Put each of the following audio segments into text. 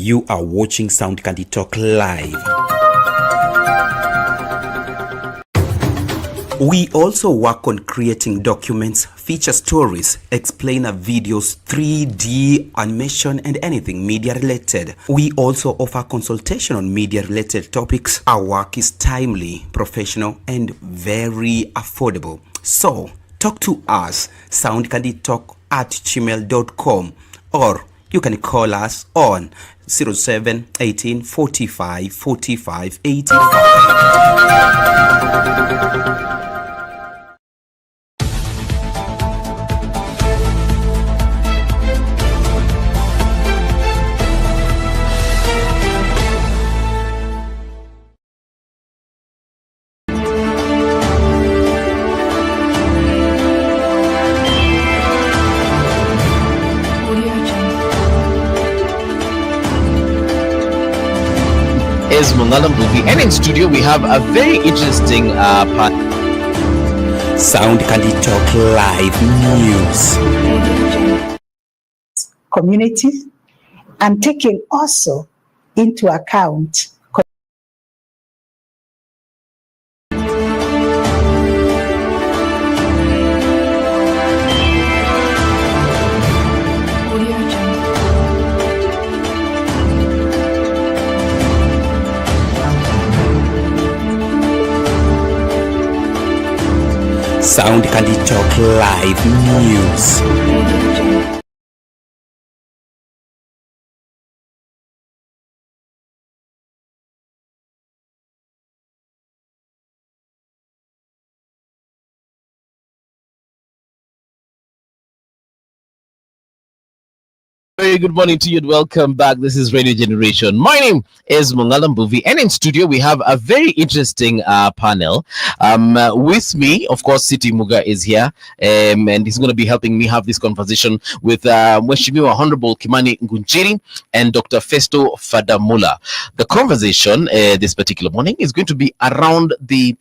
You are watching Sound Candy Talk live. We also work on creating documents, feature stories, explainer videos, 3D animation, and anything media related. We also offer consultation on media related topics. Our work is timely, professional, and very affordable. So talk to us, soundcandytalk@gmail.com, or you can call us on 07 18 45 45 85. Is Mangalam Buvi, and in studio we have a very interesting part. Sound Candy Talk live news. Community, and taking also into account Sound Candy Talk live news. Very good morning to you and welcome back. This is Radio Generation. My name is Mangalam Buvi, and in studio we have a very interesting panel. With me, of course, Siti Muga is here, and he's going to be helping me have this conversation with Mheshimiwa Honorable Kimani Ngunjiri and Dr. Festo Fadamula. The conversation this particular morning is going to be around the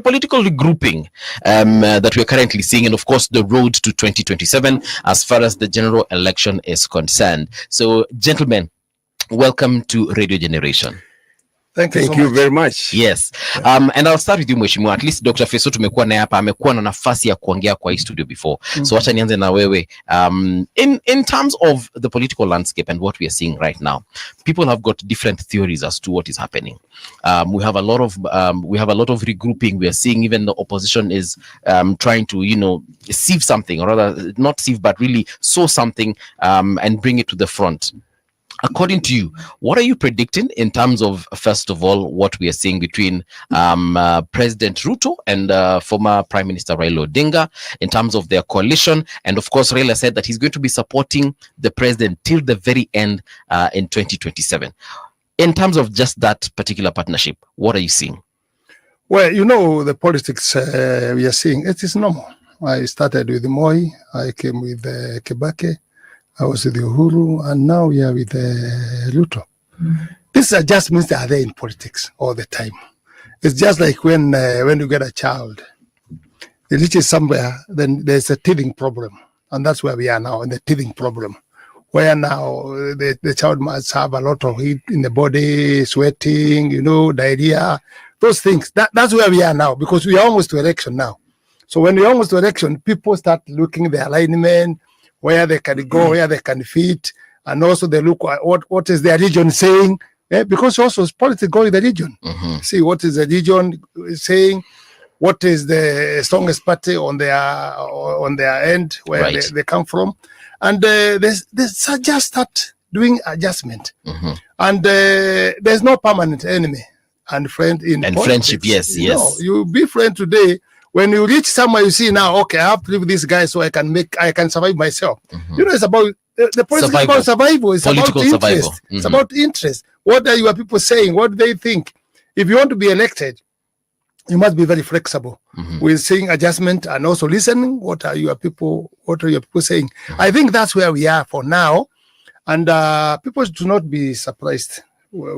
political regrouping that we're currently seeing, and of course the road to 2027 as far as the general election is concerned. So gentlemen, welcome to Radio Generation. Thank you very much. Yes. And I'll start with you Mheshimiwa. At least Dr. Feso tumekuwa naye hapa, amekuwa na nafasi ya kuongea kwa hii studio before. So acha nianze na wewe. In terms of the political landscape and what we are seeing right now, people have got different theories as to what is happening. We have a lot of regrouping. We are seeing even the opposition is trying to, sieve something, or rather not sieve, but really sow something and bring it to the front. According to you, what are you predicting in terms of, first of all, what we are seeing between President Ruto and former Prime Minister Raila Odinga in terms of their coalition? And of course, Raila said that he's going to be supporting the president till the very end in 2027. In terms of just that particular partnership, what are you seeing? Well, the politics we are seeing, it is normal. I started with Moi, I came with Kibaki, I was with Uhuru, and now we are with Ruto. These adjustments are there in politics all the time. It's just like when you get a child, it reaches somewhere, then there's a teething problem. And that's where we are now, in the teething problem. Where now the child must have a lot of heat in the body, sweating, diarrhea, those things. That's where we are now, because we are almost to election now. So when we're almost to election, people start looking the alignment, where they can go, where they can fit, and also they look at what is their region saying, because also politics go in the region. See what is the region saying, what is the strongest party on their end, where they come from, and they just start doing adjustment. And there's no permanent enemy and friend in politics. Friendship. Yes. You be friend today. When you reach somewhere, you see now, okay, I have to live with this guy so I can survive myself. It's about the politics is about survival. It's political about interest. Survival. It's about interest. What are your people saying? What do they think? If you want to be elected, you must be very flexible with saying adjustment and also listening. What are your people saying? I think that's where we are for now, and people should not be surprised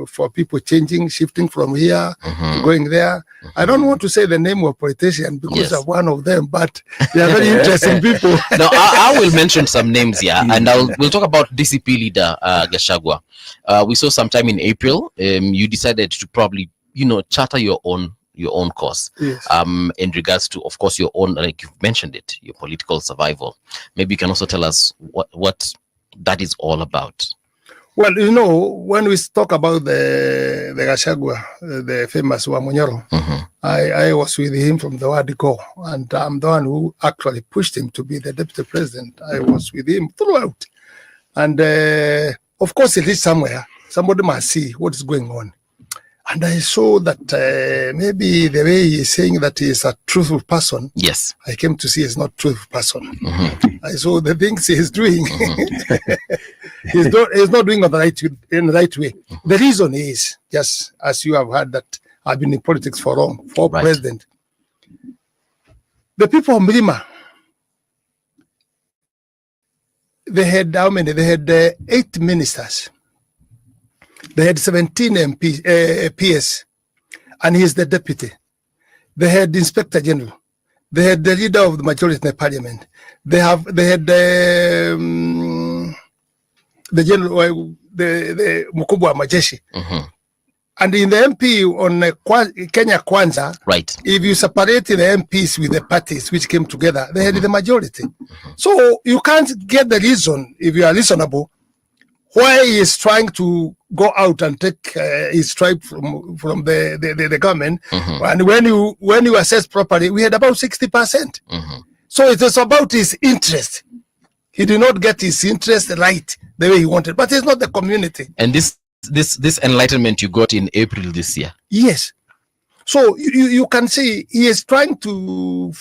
for people changing, shifting from here to going there. I don't want to say the name of politician because Yes. I'm one of them, but they are very interesting people. Now, I will mention some names here, and we'll talk about DCP leader Gachagua. We saw sometime in April, you decided to probably, charter your own course. Yes. In regards to, of course, your own, like you've mentioned it, your political survival. Maybe you can also tell us what that is all about. Well, when we talk about the Gachagua, the famous Wamunyoro, I was with him from the word go, and I'm the one who actually pushed him to be the deputy president. I was with him throughout. And of course, it is somewhere. Somebody must see what is going on. And I saw that maybe the way he is saying that he is a truthful person, yes, I came to see he's not a truthful person. I saw the things he is doing. He's not doing it in the right way. The reason is, just as you have heard, that I've been in politics for long, for Right. president. The people of Milima, they had how many? They had 8 ministers. They had 17 PS, and he is the deputy. They had the inspector general. They had the leader of the majority in the parliament. They had the general, the mkubwa wa majeshi. And in the MP on Kenya Kwanza, right, if you separate the MPs with the parties which came together, they had the majority. So you can't get the reason, if you are reasonable, why he is trying to go out and take his tribe from the government. And when you assess properly, we had about 60%. So it is about his interest. He did not get his interest right the way he wanted, but it's not the community. And this enlightenment you got in April this year. Yes. So you can see he is trying to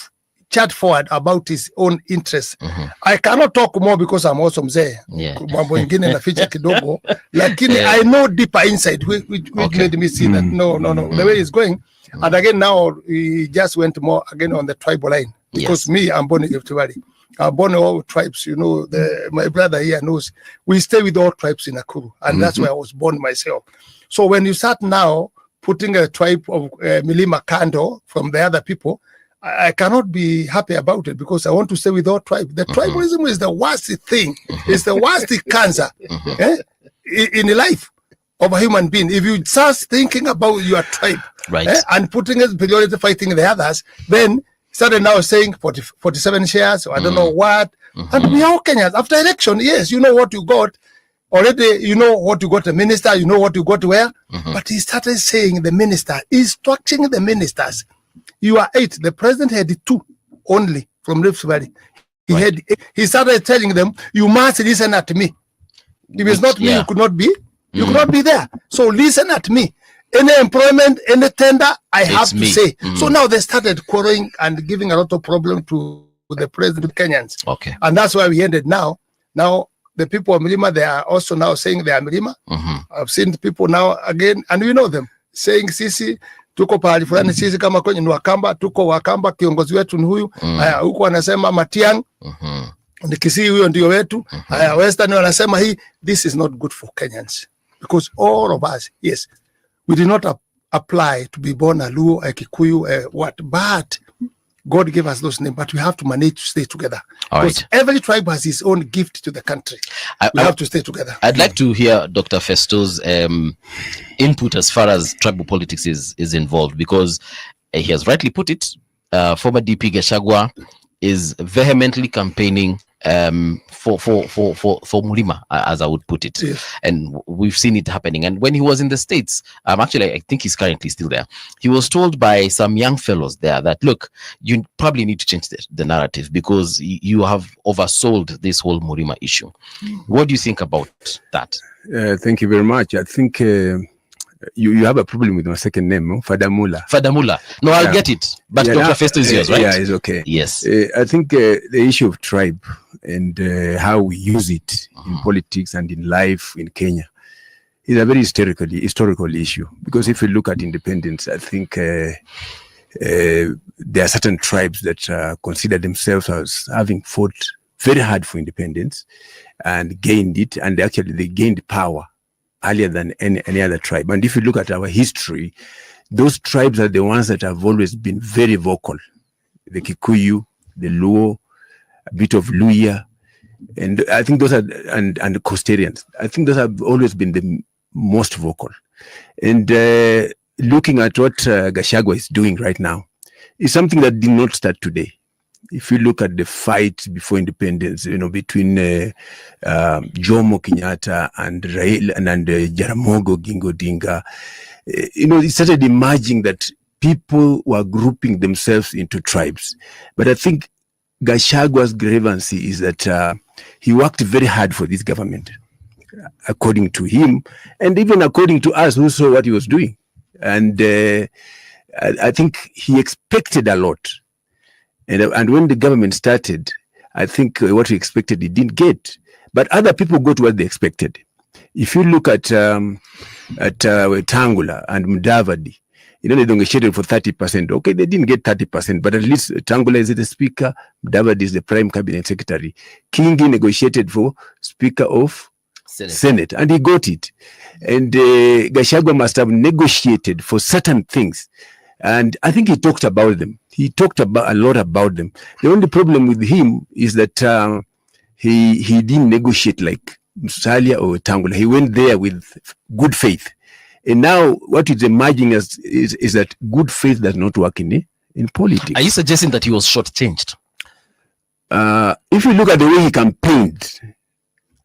chat forward about his own interests. I cannot talk more because I'm also mzee. Yeah. Mambo ingine naficha kidogo. Lakini I know deeper inside which made me see that no. The way he's going. And again now he just went more again on the tribal line. Because me, I'm born in Rift Valley. I'm born in all tribes. My brother here knows. We stay with all tribes in Nakuru. And that's where I was born myself. So when you start now putting a tribe of Milima Kando from the other people, I cannot be happy about it because I want to stay with all tribe. The tribalism is the worst thing. It's the worst cancer in the life of a human being. If you start thinking about your tribe and putting it priority fighting the others, then started now saying 47 shares or I don't know what. And we are Kenyans. After election, yes, you know what you got. Already, you know what you got a minister, you know what you got where. But he started saying the minister, he's structuring the ministers. You are 8. The president had 2 only from Rift Valley. He started telling them, you must listen at me. If it's not me, you could not be. You could not be there. So listen at me. Any employment, any tender, I have to say. So now they started quarreling and giving a lot of problem to the president Kenyans. Okay. And that's why we ended now. Now, the people of Milima, they are also now saying they are Milima. I've seen people now again, and we know them, saying sisi, tuko pahali fulani sisi kama kwenye ni Wakamba, tuko Wakamba, kiongozi wetu ni huyu. Haya, huku wanasema Matiang, ni Kisii huyo ndio wetu. Haya, Western wanasema hii. This is not good for Kenyans. Because all of us, yes, we did not apply to be born a Luo, a Kikuyu, but God gave us those names, but we have to manage to stay together. Because every tribe has its own gift to the country. We have to stay together. I'd like to hear Dr. Festo's input as far as tribal politics is involved, because he has rightly put it, former DP Gachagua is vehemently campaigning for Mulima, as I would put it. Yes. And we've seen it happening. And when he was in the States, actually, I think he's currently still there. He was told by some young fellows there that, look, you probably need to change the narrative because you have oversold this whole Mulima issue. What do you think about that? Thank you very much. I think you have a problem with my second name, Fadamula. Fadamula. No, I'll get it. But Dr. Festo is yours, right? Yeah, it's okay. Yes. I think the issue of tribe and how we use it in politics and in life in Kenya is a very historical issue. Because if you look at independence, I think there are certain tribes that consider themselves as having fought very hard for independence and gained it, and actually they gained power earlier than any other tribe. And if you look at our history, those tribes are the ones that have always been very vocal. The Kikuyu, the Luo, a bit of Luya, and I think those are, and the Costarians. I think those have always been the most vocal. And looking at what Gachagua is doing right now is something that did not start today. If you look at the fight before independence, between Jomo Kenyatta and Raila and Jaramogi Oginga Odinga, it started emerging that people were grouping themselves into tribes. But I think Gachagua's grievance is that he worked very hard for this government, according to him, and even according to us who saw what he was doing. And I think he expected a lot. And when the government started, I think what he expected he didn't get. But other people got what they expected. If you look at Tangula and Mudavadi, they negotiated for 30%. Okay, they didn't get 30%, but at least Tangula is the speaker, Mudavadi is the prime cabinet secretary. Kingi negotiated for speaker of Senate, and he got it. And Gachagua must have negotiated for certain things. And I think he talked about them. He talked about a lot about them. The only problem with him is that he didn't negotiate like Musalia or Tangula. He went there with good faith. And now what is emerging is that good faith does not work in politics. Are you suggesting that he was shortchanged? If you look at the way he campaigned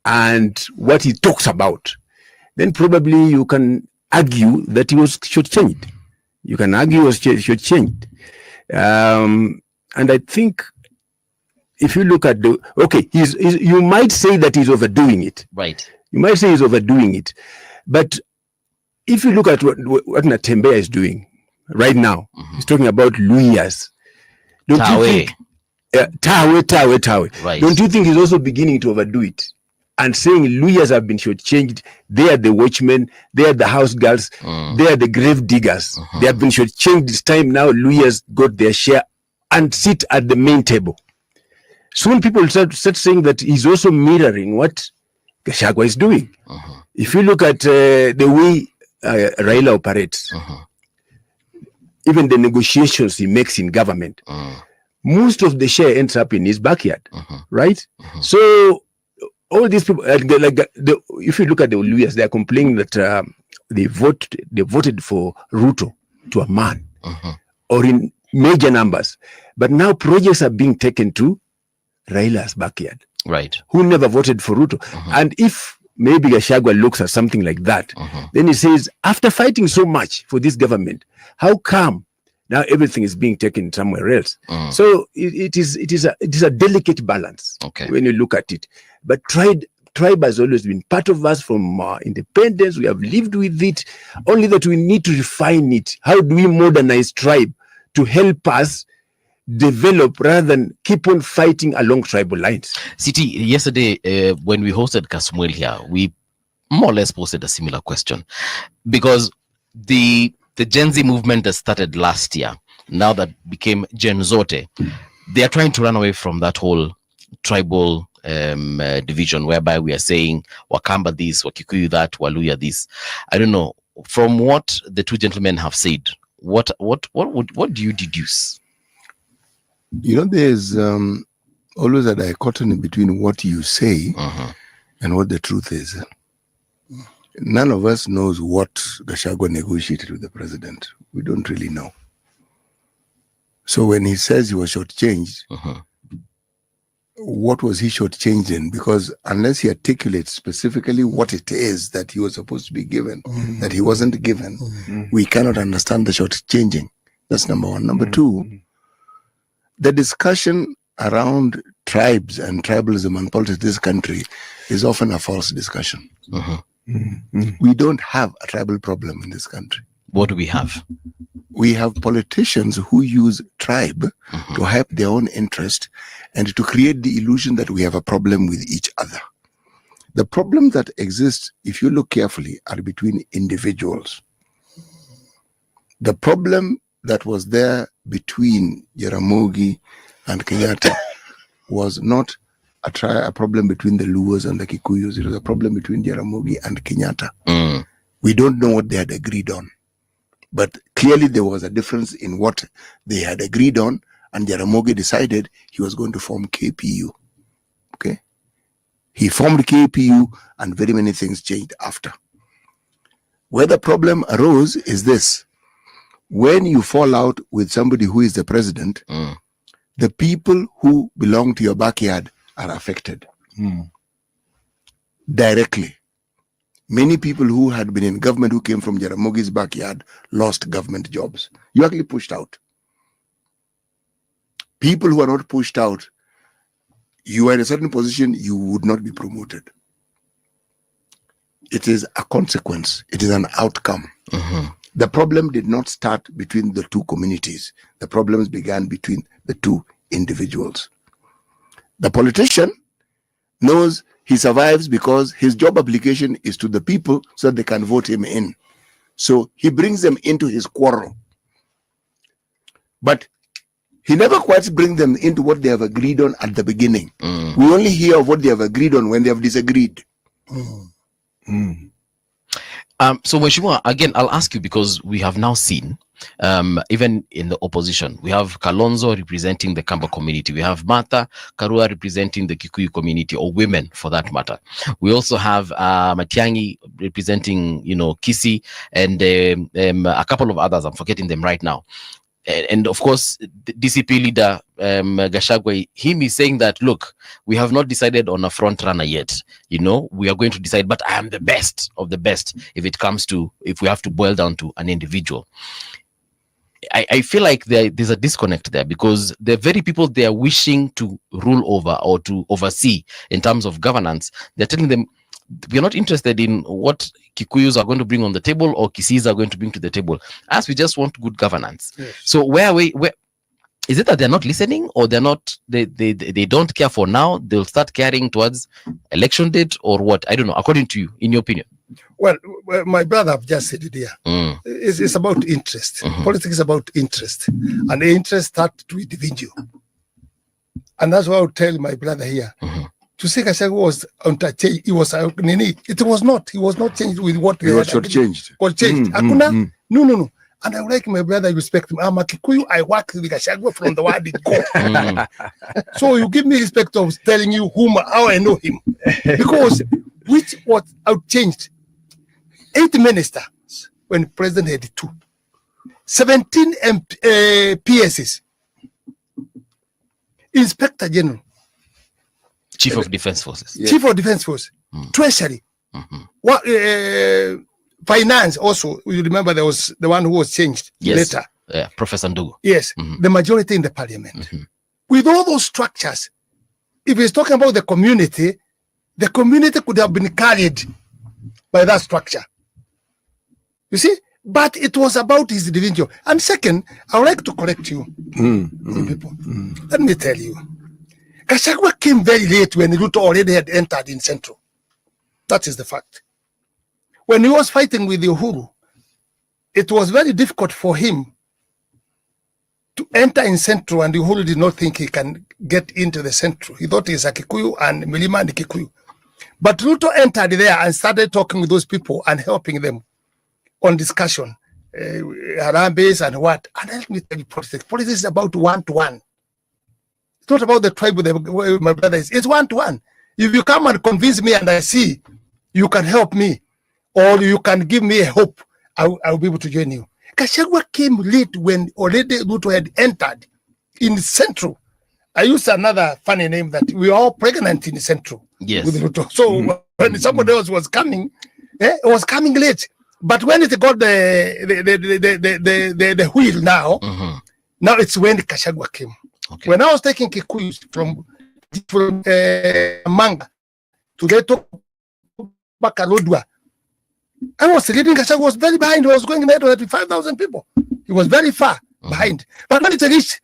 and what he talks about, then probably you can argue that he was shortchanged. You can argue he was shortchanged. And I think if you look at you might say that he's overdoing it. Right. You might say he's overdoing it. But if you look at what Natembeya is doing right now, he's talking about Luyas. Don't you think? Tawe. Right. Don't you think he's also beginning to overdo it? And saying Luyas have been shortchanged. They are the watchmen. They are the house girls. They are the grave diggers. They have been shortchanged this time. Now Luyas got their share and sit at the main table. Soon people start saying that he's also mirroring what Gachagua is doing. If you look at the way Raila operates, even the negotiations he makes in government, most of the share ends up in his backyard, right? So all these people, if you look at the Luyas, they are complaining that they voted for Ruto to a man, or in major numbers. But now projects are being taken to Raila's backyard, right? Who never voted for Ruto. And if maybe Gachagua looks at something like that, then he says, after fighting so much for this government, how come now everything is being taken somewhere else? So it is a delicate balance when you look at it. But tribe has always been part of us from independence. We have lived with it, only that we need to refine it. How do we modernize tribe to help us develop rather than keep on fighting along tribal lines? City, yesterday when we hosted Kasmuel here, we more or less posted a similar question, because the Gen Z movement that started last year, now that became Gen Zote, they are trying to run away from that whole tribal division, whereby we are saying Wakamba this, Wakikuyu that, Waluya this. I don't know. From what the two gentlemen have said, what do you deduce? There's always a dichotomy between what you say and what the truth is. None of us knows what Gachagua negotiated with the president. We don't really know. So when he says he was shortchanged, what was he shortchanged in? Because unless he articulates specifically what it is that he was supposed to be given, that he wasn't given, we cannot understand the shortchanging. That's number one. Number two, the discussion around tribes and tribalism and politics in this country is often a false discussion. We don't have a tribal problem in this country. What do we have? We have politicians who use tribe to help their own interest and to create the illusion that we have a problem with each other. The problems that exist, if you look carefully, are between individuals. The problem that was there between Jaramogi and Kenyatta was not a problem between the Luos and the Kikuyus. It was a problem between Jaramogi and Kenyatta. We don't know what they had agreed on. But clearly there was a difference in what they had agreed on, and Jaramogi decided he was going to form KPU. Okay? He formed KPU, and very many things changed after. Where the problem arose is this: when you fall out with somebody who is the president, the people who belong to your backyard are affected directly. Many people who had been in government who came from Jaramogi's backyard lost government jobs. You actually pushed out. People who are not pushed out, you are in a certain position, you would not be promoted. It is a consequence. It is an outcome. The problem did not start between the two communities. The problems began between the two individuals. The politician knows he survives because his job application is to the people so that they can vote him in. So he brings them into his quarrel. But he never quite brings them into what they have agreed on at the beginning. We only hear of what they have agreed on when they have disagreed. So Mheshimiwa, again, I'll ask you, because we have now seen, even in the opposition, we have Kalonzo representing the Kamba community. We have Martha Karua representing the Kikuyu community, or women for that matter. We also have Matiang'i representing, Kisii, and a couple of others. I'm forgetting them right now. And of course, the DCP leader, Gachagua, him is saying that, look, we have not decided on a front runner yet. We are going to decide, but I am the best of the best if we have to boil down to an individual. I feel like there's a disconnect there, because the very people they are wishing to rule over or to oversee in terms of governance, they're telling them, we are not interested in what Kikuyus are going to bring on the table or Kisiis are going to bring to the table, as we just want good governance. Yes. So where is it that they're not listening, or they don't care for now? They'll start caring towards election date, or what? I don't know. According to you, in your opinion. Well, my brother have just said it here. It's about interest. Politics is about interest, and the interest starts to individual. And that's what I would tell my brother here. To say Gachagua was changed, it was not. He was not changed with what he was changed. No. And I like my brother, I respect him. I'm a Kikuyu, I work with Gachagua from the word it go. So you give me respect of telling you how I know him. Because which was outchanged. 8 ministers when President had 2. 17 PSs. Inspector General. Chief of Defense Forces. Yeah. Chief of Defense Force. Treasury. Finance also. You remember there was the one who was changed later. Yeah, Professor Ndugu. Yes. The majority in the parliament. With all those structures, if he's talking about the community could have been carried by that structure. You see? But it was about his individual. And second, I would like to correct you, people. Let me tell you. Gachagua came very late when Ruto already had entered in Central. That is the fact. When he was fighting with Uhuru, it was very difficult for him to enter in Central, and Uhuru did not think he can get into the Central. He thought he's a Kikuyu and Milima and Kikuyu. But Ruto entered there and started talking with those people and helping them on discussion, Harambes and what. And let me tell you, politics. Politics is about one-to-one. It's not about the tribe where my brother is. It's one-to-one. If you come and convince me and I see you can help me, or you can give me a hope, I'll be able to join you. Gachagua came late when already Ruto had entered in Central. I used another funny name that we were all pregnant in Central. Yes. With Ruto. So when somebody else was coming, it was coming late. But when it got the wheel now, now it's when Gachagua came. Okay. When I was taking Kikuyus from Manga to get to Bakalodwa, I was leading. Gachagua was very behind. He was going there to 5,000 people. He was very far behind. But when it reached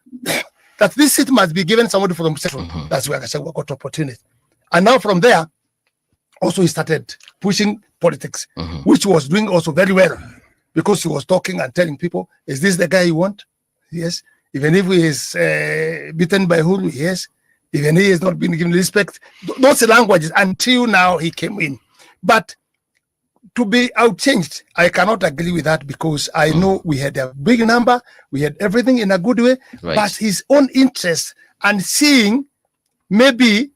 that this seat must be given somebody from Central, that's where Gachagua got opportunity. And now from there, also he started pushing politics, which was doing also very well, because he was talking and telling people, is this the guy you want? Yes. Even if he is beaten by Hulu, yes. Even he has not been given respect. Those languages until now he came in. But to be outchanged, I cannot agree with that because I know we had a big number, we had everything in a good way, but his own interest and seeing maybe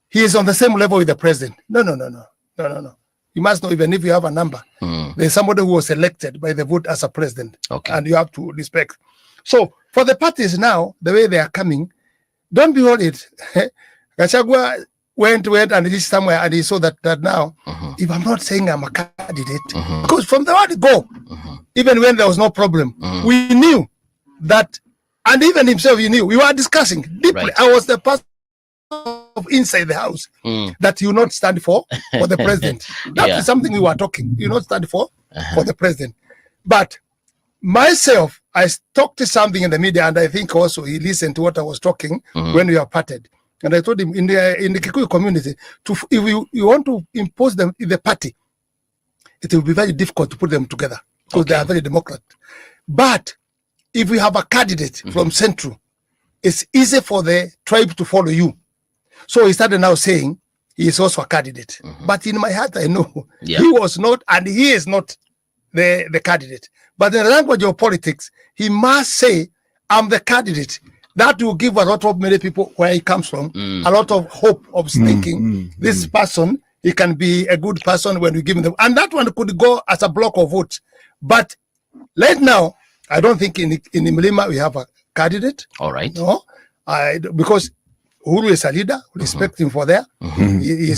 he is on the same level with the president. No. You must know, even if you have a number, there's somebody who was elected by the vote as a president, and you have to respect. So for the parties now, the way they are coming, don't be worried. Gachagua went and reached somewhere and he saw that now, if I'm not saying I'm a candidate, because from the word go, even when there was no problem, we knew that, and even himself, he knew, we were discussing deeply. I was the person of inside the house that you not stand for the president. That is something we were talking. You not stand for the president. But myself, I talked to something in the media, and I think also he listened to what I was talking when we were parted. And I told him in the Kikuyu community, if you want to impose them in the party, it will be very difficult to put them together because they are very Democrat. But if we have a candidate from Central, it's easy for the tribe to follow you. So he started now saying he is also a candidate. But in my heart, I know he was not, and he is not the candidate. But in the language of politics, he must say, I'm the candidate. That will give a lot of many people where he comes from, a lot of hope of thinking this person, he can be a good person when we give him them. And that one could go as a block of votes. But right now, I don't think in Mlima we have a candidate. All right. No, because Uhuru is a leader. Respect him for there. He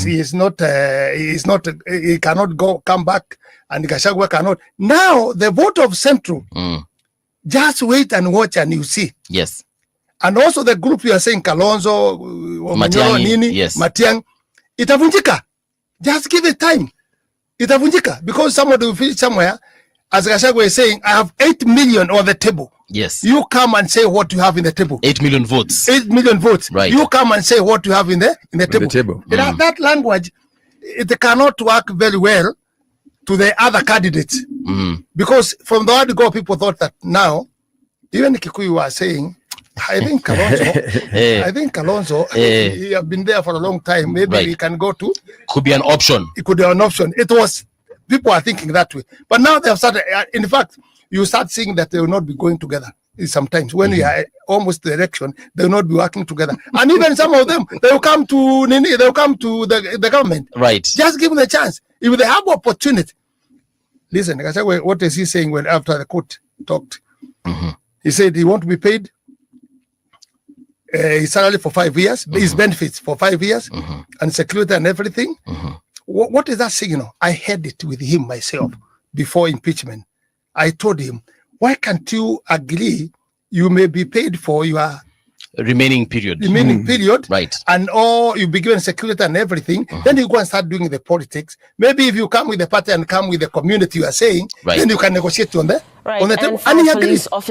cannot come back, and Gachagua cannot. Now the vote of Central, just wait and watch, and you see. Yes. And also the group you are saying, Kalonzo, Matiang, itavunjika. Just give it time. Itavunjika. Because somebody will finish somewhere, as Gachagua is saying, I have 8 million on the table. Yes. You come and say what you have in the table. 8 million votes. 8 million votes. Right. You come and say what you have in the table. That language, it cannot work very well to the other candidates. Because from the word go, people thought that now, even Kikuyu was saying, I think Kalonzo, he have been there for a long time. Maybe he can go to. Could be an option. It could be an option. It was, people are thinking that way. But now they have started, in fact, you start seeing that they will not be going together. Sometimes when we are almost the election, they will not be working together. And even some of them, they will come to the government. Right. Just give them a chance. If they have opportunity. Listen, what is he saying when after the court talked? He said he won't be paid his salary for 5 years, his benefits for 5 years, and security and everything. What is that signal? I had it with him myself before impeachment. I told him, why can't you agree you may be paid for your remaining period, right? And or you be given security and everything, then you go and start doing the politics. Maybe if you come with the party and come with the community you are saying, then you can negotiate on the table. And he agrees. But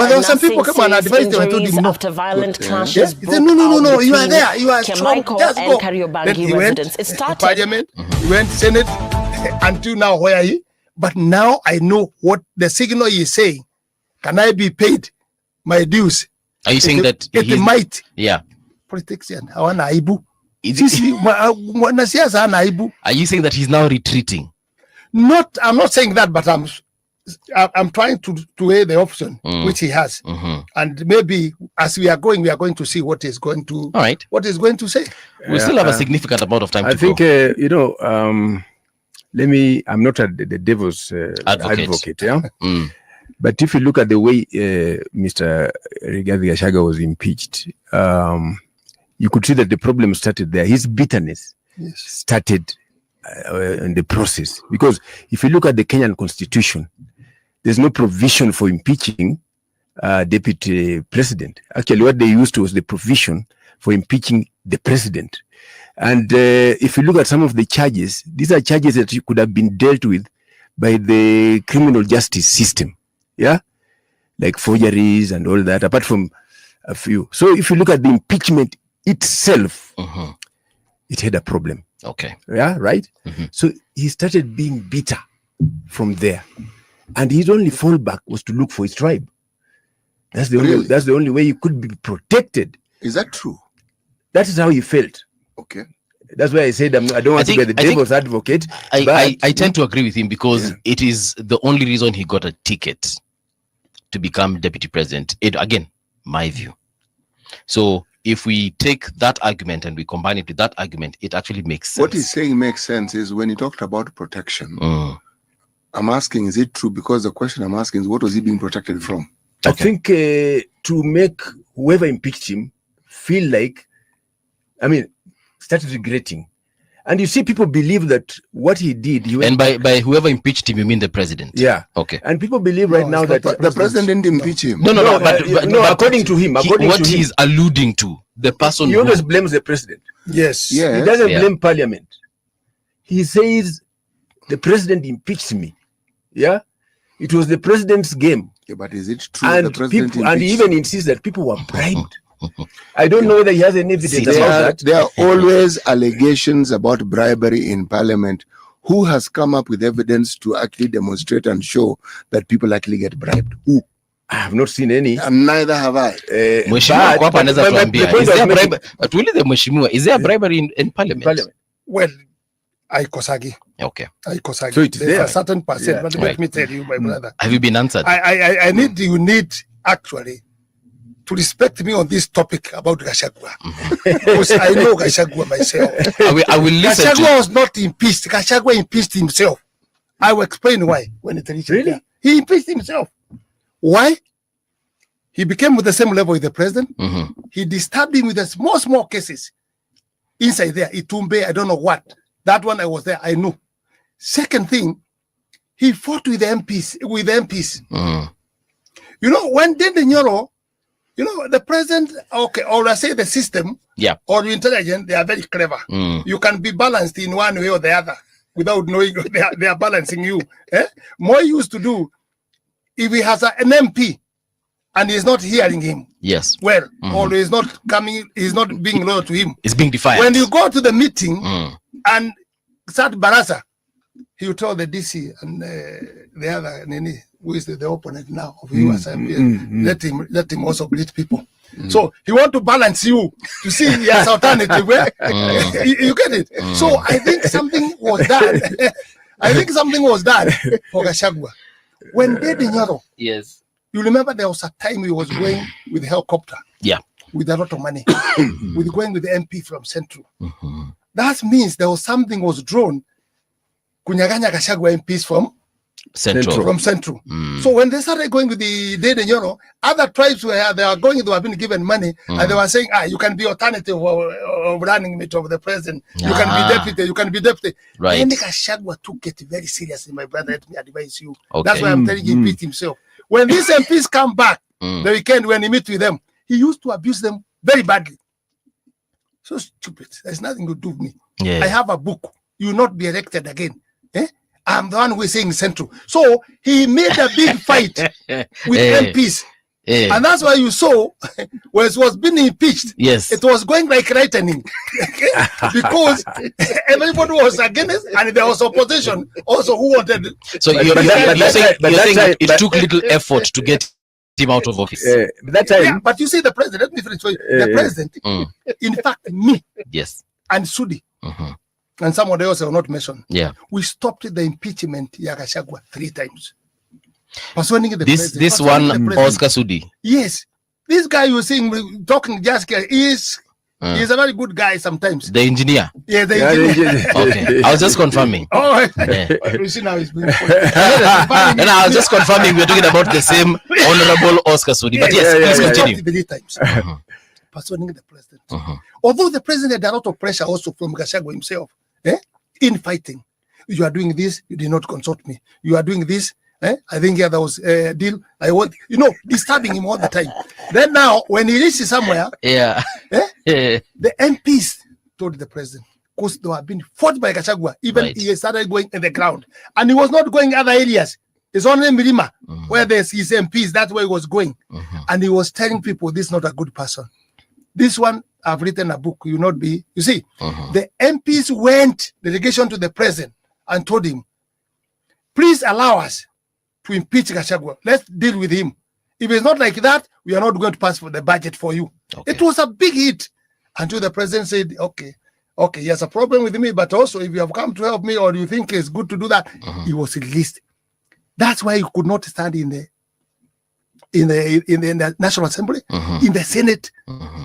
there were some people come and advise them and told him no. After violent clashes, no, you are there, you are strong, just go. Then he went to Parliament, he went to Senate, until now where he. But now I know what the signal he is saying. Can I be paid my dues? Are you saying that it might? Yeah. Politics and hawana aibu. Are you saying that he's now retreating? I'm not saying that, but I'm trying to weigh the option which he has, and maybe as we are going to see what is going to. All right. What is going to say? We still have a significant amount of time. I think I'm not the devil's advocate, yeah. But if you look at the way Mr. Rigathi Gachagua was impeached, you could see that the problem started there. His bitterness started in the process. Because if you look at the Kenyan constitution, there's no provision for impeaching deputy president. Actually, what they used was the provision for impeaching the president. And if you look at some of the charges, these are charges that could have been dealt with by the criminal justice system. Yeah, like forgeries and all that, apart from a few. So if you look at the impeachment itself, it had a problem. Okay. Yeah, right? So he started being bitter from there. And his only fallback was to look for his tribe. That's the only way he could be protected. Is that true? That is how he felt. Okay. That's why I said I don't want to be the devil's advocate. I tend to agree with him because it is the only reason he got a ticket to become deputy president. Again, my view. So if we take that argument and we combine it with that argument, it actually makes sense. What he's saying makes sense is when he talked about protection. I'm asking, is it true? Because the question I'm asking is, what was he being protected from? I think to make whoever impeached him feel like, started regretting. And you see, people believe that what he did. And by whoever impeached him, you mean the president? Yeah. Okay. And people believe right now that the president didn't impeach him. No. But according to him, what he's alluding to, the person he always blames the president. Yes. He doesn't blame parliament. He says the president impeached me. Yeah. It was the president's game. Yeah, but is it true? And the president and he even insists that people were bribed. I don't know whether he has any evidence about that. There are always allegations about bribery in parliament. Who has come up with evidence to actually demonstrate and show that people actually get bribed? Who? I have not seen any. And neither have I. Is there bribery in parliament? Well, I Kosagi. Okay. I Kosagi. So it is There's there. a certain percent, but let me tell you, my brother. Have you been answered? You need actually to respect me on this topic about Gachagua. Because I know Gachagua myself. I will listen. Gachagua was not impeached. Gachagua impeached himself. I will explain why when it reaches there. He impeached himself. Why? He became with the same level with the president. He disturbed him with the small cases. Inside there, Itumbe, I don't know what. That one I was there, I knew. Second thing, he fought with the MPs. You know, when Nyoro, the president, or I say the system, or the intelligence, they are very clever. You can be balanced in one way or the other without knowing they are balancing you. More used to do, if he has an MP and he's not hearing him, or he's not coming, he's not being loyal to him. It's being defiant. When you go to the meeting and start Barasa, he will tell the DC and the other Nini, who is the opponent now of you as let him also greet people. So he want to balance you to see his alternative way. You get it? So I think something was done. For Gachagua. When Nyoro, you remember there was a time he was going with a helicopter. With a lot of money. with going with the MP from Central. That means there was something was drawn. Kunyaganya Gachagua MPs from Central. So when they started going with the Nyoro, other tribes they were been given money, and they were saying, you can be alternative of running mate of the president. You can be deputy. Right. Then Gachagua took it very seriously, my brother. Let me advise you. That's why I'm telling you, he beat himself. When these MPs come back the weekend, when he meet with them, he used to abuse them very badly. So stupid. There's nothing to do with me. I have a book. You will not be elected again. I'm the one who is saying Central. So he made a big fight with MPs. And that's why you saw when it was being impeached, it was going like lightning. Because everybody was against and there was opposition also who wanted it. So you're saying it took little effort to get him out of office. That time, but you see the president, let me finish for you. The president, in fact, me and Sudi, and someone else will not mention. We stopped the impeachment Gachagua 3 times. Persuading the president. This one, Oscar Sudi. Yes. This guy you were seeing talking just he's a very good guy sometimes. The engineer. Yeah, the engineer. Okay. I was just confirming. You see now he's being and I was just confirming we're talking about the same honorable Oscar Sudi. But yes, please continue. 3 times. Persuading the president. Although the president had a lot of pressure also from Gachagua himself, in fighting. You are doing this, you did not consult me. You are doing this, I think there was a deal. I want, disturbing him all the time. Then now, when he reaches somewhere, the MPs told the president, because they have been fought by Gachagua, even he started going in the ground. And he was not going other areas. It's only Mirima, where there's his MPs, that's where he was going. And he was telling people, this is not a good person. This one, I've written a book, you not be. You see, the MPs went delegation to the president and told him, please allow us to impeach Gachagua. Let's deal with him. If it's not like that, we are not going to pass for the budget for you. It was a big hit until the president said, okay, okay, he has a problem with me, but also if you have come to help me or you think it's good to do that, he was released. That's why he could not stand in the National Assembly, in the Senate.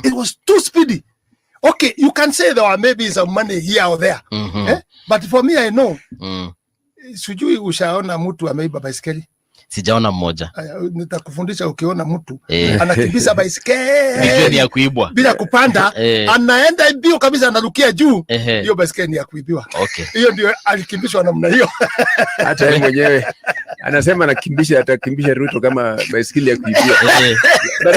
It was too speedy. Okay, you can say there are maybe some money here or there, but for me, I know. Sijui ushaona mtu ameiba baiskeli? Sijaona mmoja. Nitakufundisha ukiona mtu anakimbiza baiskeli ya kuibwa bila kupanda, anaenda mbio kabisa, anarukia juu, hiyo baiskeli ya kuibiwa. Okay. Hiyo ndio alikimbishwa namna hiyo. Hata yeye mwenyewe anasema atakimbisha Ruto kama baiskeli ya kuibiwa. But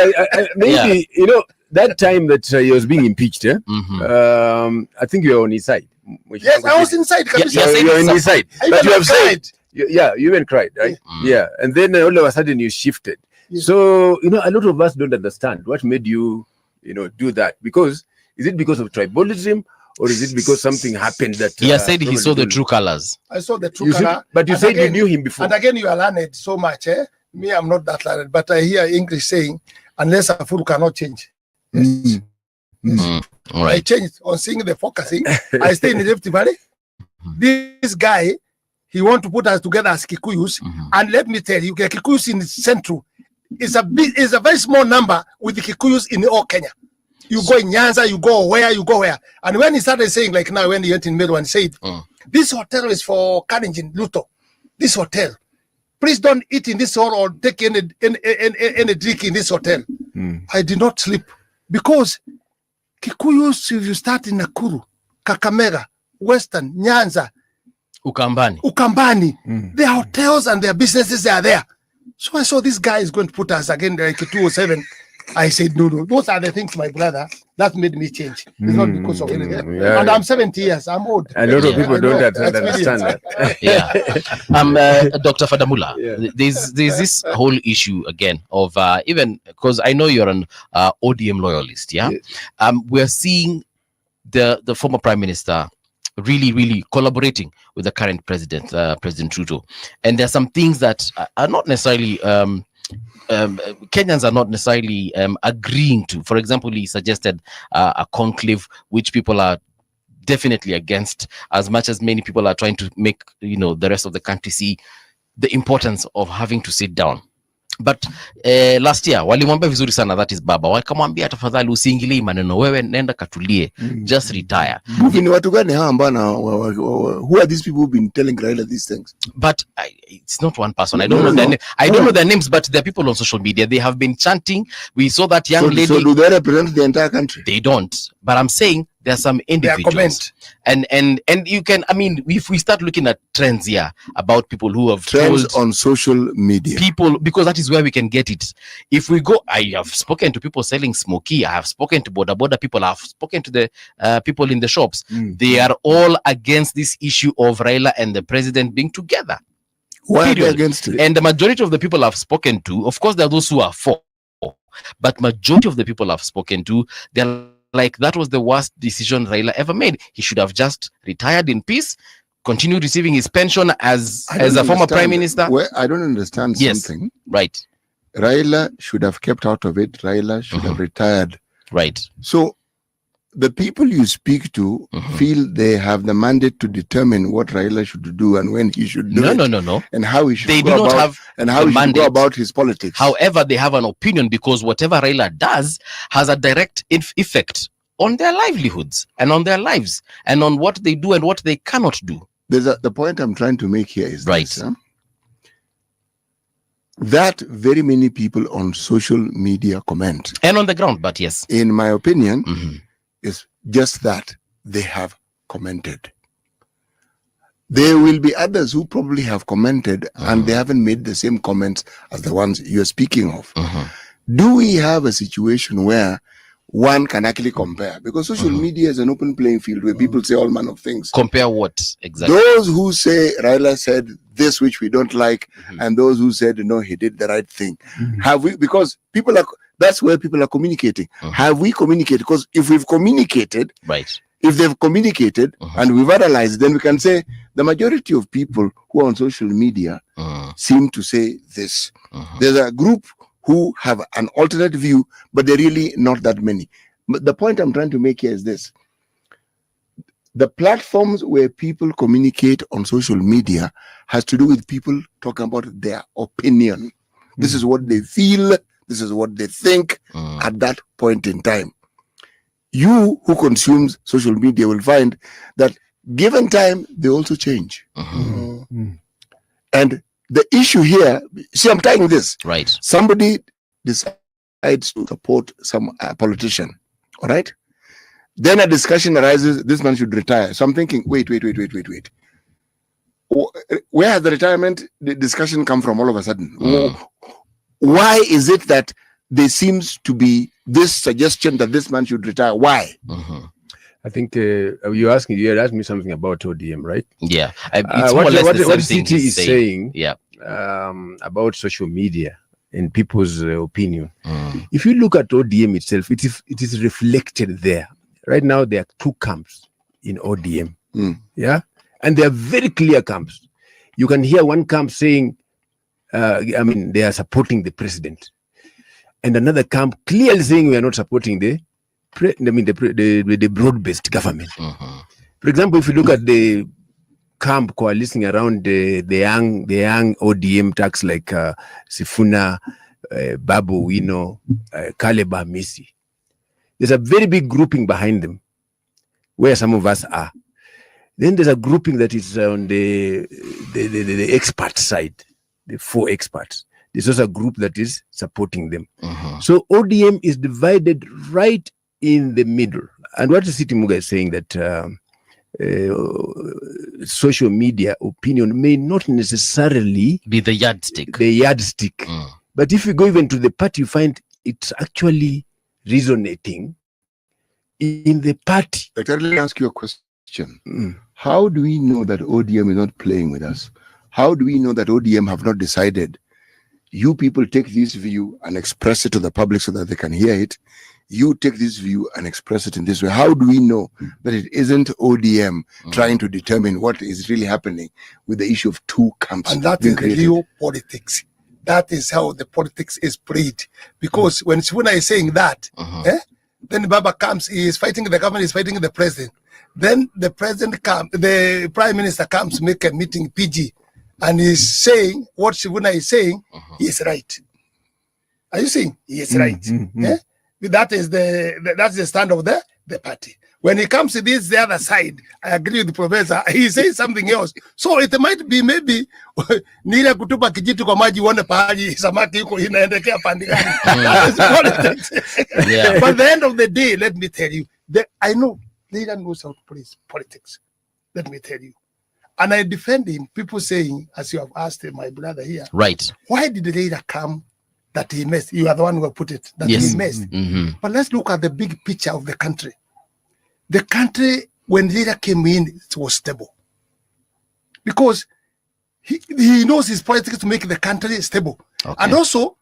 maybe you know that time that he was being impeached, I think you were on his side. Yes, I was inside. Yes, you're on his side. But you have said, you even cried, right? Yeah, and then all of a sudden you shifted. Yeah. So you know, a lot of us don't understand what made you, do that. Because is it because of tribalism, or is it because something happened that he has said he saw the true colors? I saw the true color. But you said you knew him before. And again, you are learned so much. Me, I'm not that learned, but I hear English saying, "Unless a fool cannot change." Yes. All right. I changed on seeing the focusing. I stay in the Rift Valley. This guy, he want to put us together as Kikuyus, and let me tell you, Kikuyus in Central is a very small number with the Kikuyus in all Kenya. You go in Nyanza, you go where, and when he started saying, like now, when he went in Meru and said, "This hotel is for Kalenjin Ruto. This hotel, please don't eat in this hall or take any drink in this hotel." I did not sleep because Kikuyus, if you start in Nakuru, Kakamega, Western, Nyanza, Ukambani, their hotels and their businesses are there. So I saw this guy is going to put us again like 207. I said, no. Those are the things, my brother, that made me change. It's not because of anything. Yeah. And I'm 70 years. I'm old. A lot of people don't understand that. Dr. Fadamula, there's this whole issue again of even because I know you're an ODM loyalist. Yeah. Yes. We're seeing the former Prime Minister really collaborating with the current president, President Ruto, and there are some things that are not necessarily Kenyans are not necessarily agreeing to. For example, he suggested a conclave, which people are definitely against, as much as many people are trying to make the rest of the country see the importance of having to sit down. But last year walimwambia vizuri sana, that is baba, wakamwambia tafadhali usiingilie maneno, wewe nenda katulie, just retire. Ni watu gani hawa ambao who are these people who've been telling Raila these things? But it's not one person. I don't know their name. I don't know their names, but there are people on social media. They have been chanting. We saw that young lady. So do they represent the entire country? They don't. But I'm saying there are some individuals, and you can. I mean, if we start looking at trends here about people who have trends told on social media, people, because that is where we can get it. If we go, I have spoken to people selling smoky. I have spoken to border people. I have spoken to the people in the shops. They are all against this issue of Raila and the president being together. Why are they against it? And the majority of the people I've spoken to, of course, there are those who are for, but majority of the people I've spoken to, they're like, that was the worst decision Raila ever made. He should have just retired in peace, continue receiving his pension as a former prime minister. Well, I don't understand something. Right. Raila should have kept out of it. Raila should have retired. Right. So the people you speak to feel they have the mandate to determine what Raila should do and when he should do it. No. And how he should they go do not about, have and how he should go about his politics. However, they have an opinion because whatever Raila does has a direct effect on their livelihoods and on their lives and on what they do and what they cannot do. The point I'm trying to make here is right. This, that very many people on social media comment. And on the ground, but yes. In my opinion, is just that they have commented. There will be others who probably have commented and they haven't made the same comments as the ones you're speaking of. Do we have a situation where one can actually compare? Because social media is an open playing field where people say all manner of things. Compare what exactly? Those who say Raila said this which we don't like, and those who said no, he did the right thing. Have we? Because people are. That's where people are communicating. Have we communicated? Because if we've communicated, right? If they've communicated and we've analyzed, then we can say the majority of people who are on social media seem to say this. There's a group who have an alternate view, but they're really not that many. But the point I'm trying to make here is this. The platforms where people communicate on social media has to do with people talking about their opinion. This is what they feel. This is what they think at that point in time. You who consumes social media will find that given time, they also change. And the issue here, see, I'm tying this. Right. Somebody decides to support some politician, all right? Then a discussion arises, this man should retire. So I'm thinking, wait. Where has the retirement discussion come from all of a sudden? Why is it that there seems to be this suggestion that this man should retire? Why? I think you asked me something about ODM, right? Yeah. It's more or less the what same thing City he's is saying yeah. About social media and people's opinion. If you look at ODM itself, it is reflected there. Right now, there are two camps in ODM. Yeah, and they are very clear camps. You can hear one camp saying, they are supporting the president, and another camp clearly saying we are not supporting the broad-based government. For example, if you look at the camp coalescing around the young ODM tax like Sifuna, Babu Wino, Kaleba Misi, there's a very big grouping behind them, where some of us are. Then there's a grouping that is on the expert side, the 4 experts. There's also a group that is supporting them. So ODM is divided right in the middle. And what the City Muga is saying that social media opinion may not necessarily be the yardstick. But if you go even to the party, you find it's actually resonating in the party. Let me ask you a question. How do we know that ODM is not playing with us? How do we know that ODM have not decided, you people take this view and express it to the public so that they can hear it? You take this view and express it in this way. How do we know that it isn't ODM trying to determine what is really happening with the issue of two camps? And that is the real politics. That is how the politics is played. Because when Sifuna is saying that, then Baba comes, he is fighting the government, is fighting the president. Then the president comes, the prime minister comes to make a meeting, PG, and he's saying what Sifuna is saying, he is right. Are you saying? He is right. That is that's the stand of the party. When he comes to this, the other side, I agree with the professor, he says something else. So it might be maybe nila kutupa kijitu kwa maji uone pahali samaki yuko inaendekea pande gani. But at the end of the day, let me tell you, I know Leader knows how to play politics. Let me tell you. And I defend him. People saying, as you have asked my brother here, right? Why did the leader come that he messed? You are the one who put it, that he messed. But let's look at the big picture of the country. The country, when leader came in, it was stable. Because he knows his politics to make the country stable. And also,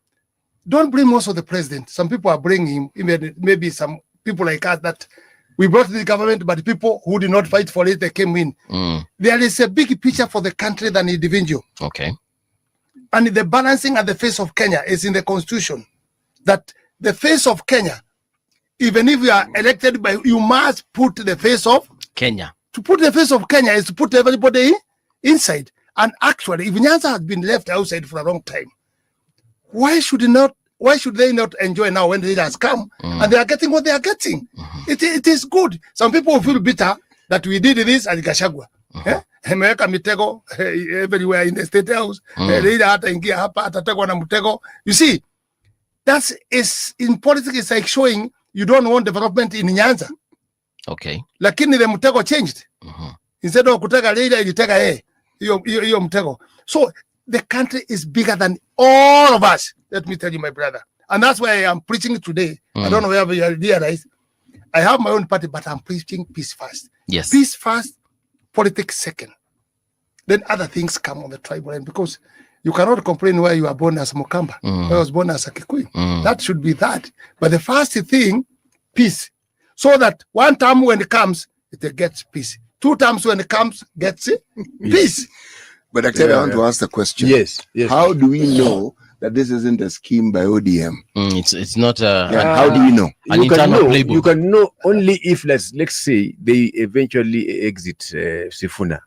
don't blame also the president. Some people are bringing him, maybe some people like us that we brought the government, but people who did not fight for it, they came in. There is a big picture for the country than individual. And the balancing at the face of Kenya is in the constitution. That the face of Kenya, even if you are elected by, you must put the face of Kenya. To put the face of Kenya is to put everybody inside. And actually, if Nyanza has been left outside for a long time, why should they not enjoy now when the leaders come and they are getting what they are getting? It is good. Some people feel bitter that we did this at Gachagua. Hemeweka mitego everywhere in the state house. Leader hata ingia hapa atategwa na mtego. You see, that is in politics. It's like showing you don't want development in Nyanza. Lakini the mtego changed. Instead of kutega leader, ilitega hiyo mtego. So the country is bigger than all of us. Let me tell you, my brother. And that's why I am preaching today. I don't know whether you realize. I have my own party, but I'm preaching peace first. Yes. Peace first, politics second. Then other things come on the tribal end, because you cannot complain where you are born as Mukamba, where I was born as a Kikuyu. That should be that. But the first thing, peace. So that one time when it comes, it gets peace. 2 times when it comes, gets peace. But actually, I want to ask the question. Yes. How do we know that this isn't a scheme by ODM? It's not How do you know? an internal playbook. You can know only if let's say they eventually exit Sifuna.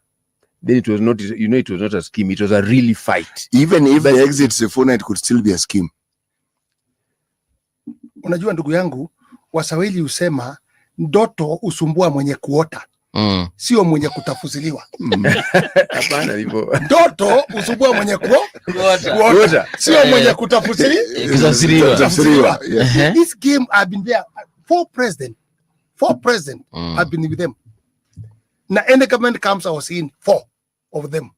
Then it was not, it was not a scheme. It was a really fight. Even if they exit Sifuna, it could still be a scheme. Unajua ndugu yangu, Waswahili husema ndoto usumbua mwenye kuota. Sio mwenye kutafusiliwa. Hapana hivyo. Ndoto usumbua mwenye kuota. Sio mwenye kutafusiliwa. This game I've been there. Four president I've been with them. Na any government comes, I was in 4 of them.